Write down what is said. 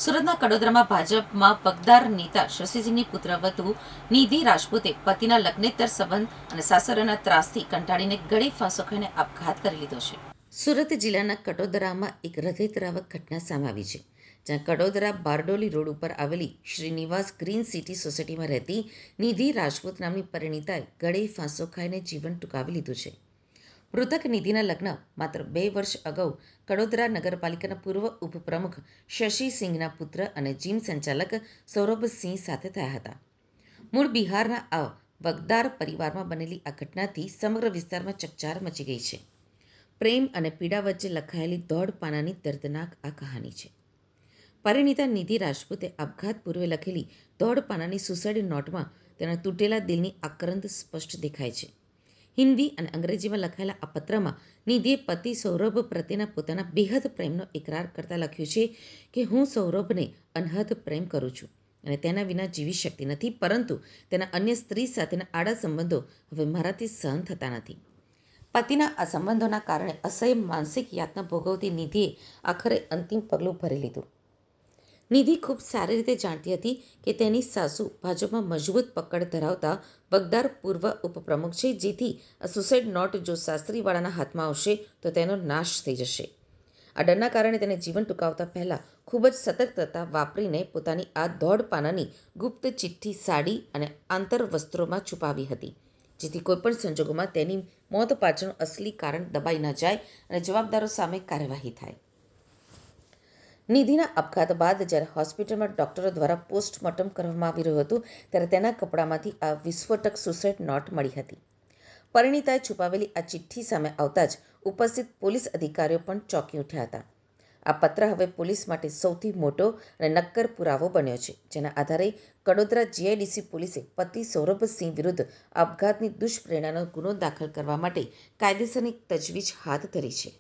સુરતના કડોદરામાં ભાજપમાં પગદાર નેતા શશીસિંહની પુત્રવધુ નિધિ રાજપૂતે પતિના લગ્નેતર સંબંધ અને સાસરીના ત્રાસથી કંટાળીને ગળે ફાંસો ખાઈને આપઘાત કરી લીધો છે. સુરત જિલ્લાના કડોદરામાં એક હૃદયદ્રાવક ઘટના સામે આવી છે, જ્યાં કડોદરા બારડોલી રોડ ઉપર આવેલી શ્રીનિવાસ ગ્રીન સિટી સોસાયટીમાં રહેતી નિધિ રાજપૂત નામની પરિણીતાએ ગળે ફાંસો ખાઈને જીવન ટૂંકાવી લીધું છે. મૃતક નિધિના લગ્ન માત્ર 2 વર્ષ અગાઉ કડોદરા નગરપાલિકાના પૂર્વ ઉપપ્રમુખ શશીસિંહના પુત્ર અને જીમ સંચાલક સૌરભસિંહ સાથે થયા હતા. મૂળ બિહારના આ વગદાર પરિવારમાં બનેલી આ ઘટનાથી સમગ્ર વિસ્તારમાં ચકચાર મચી ગઈ છે. પ્રેમ અને પીડા વચ્ચે લખાયેલી દોઢ પાનાની દર્દનાક આ કહાની છે. પરિણીતા નિધિ રાજપૂતે આપઘાત પૂર્વે લખેલી દોઢ પાનાની સુસાઇડ નોટમાં તેના તૂટેલા દિલની આક્રંદ સ્પષ્ટ દેખાય છે. હિન્દી અને અંગ્રેજીમાં લખાયેલા આ પત્રમાં નિધિએ પતિ સૌરભ પ્રત્યેના પોતાના બેહદ પ્રેમનો ઇકરાર કરતા લખ્યું છે કે હું સૌરભને અનહદ પ્રેમ કરું છું અને તેના વિના જીવી શકતી નથી, પરંતુ તેના અન્ય સ્ત્રી સાથેના આડા સંબંધો હવે મારાથી સહન થતા નથી. પતિના આ સંબંધોના કારણે અસહ્ય માનસિક યાતના ભોગવતી નિધિએ આખરે અંતિમ પગલું ભરી લીધું. નિધિ ખૂબ સારી રીતે જાણતી હતી કે તેની સાસુ ભાજપમાં મજબૂત પકડ ધરાવતા વગદાર પૂર્વ ઉપપ્રમુખ છે, જેથી આ સુસાઇડ નોટ જો સાસરીવાળાના હાથમાં આવશે તો તેનો નાશ થઈ જશે. આ ડરના કારણે તેને જીવન ટૂંકાવતા પહેલા ખૂબ જ સતર્કતા વાપરીને પોતાની આ દોઢ પાનાની ગુપ્ત ચિઠ્ઠી સાડી અને આંતર વસ્ત્રોમાં છુપાવી હતી, જેથી કોઈપણ સંજોગોમાં તેની મોત પાછળનું અસલી કારણ દબાઈ ન જાય અને જવાબદારો સામે કાર્યવાહી થાય. નિધિના આપઘાત બાદ જ્યારે હોસ્પિટલમાં ડોક્ટરો દ્વારા પોસ્ટમોર્ટમ કરવામાં આવી રહ્યું હતું, ત્યારે તેના કપડામાંથી આ વિસ્ફોટક સુસાઇડ નોટ મળી હતી. પરિણીતાએ છુપાવેલી આ ચિઠ્ઠી સામે આવતા જ ઉપસ્થિત પોલીસ અધિકારીઓ પણ ચોંકી ઉઠ્યા હતા. આ પત્ર હવે પોલીસ માટે સૌથી મોટો અને નક્કર પુરાવો બન્યો છે, જેના આધારે કડોદરા જીઆઈડીસી પોલીસે પતિ સૌરભસિંહ વિરુદ્ધ આપઘાતની દુષ્પ્રેરણાનો ગુનો દાખલ કરવા માટે કાયદેસરની તજવીજ હાથ ધરી છે.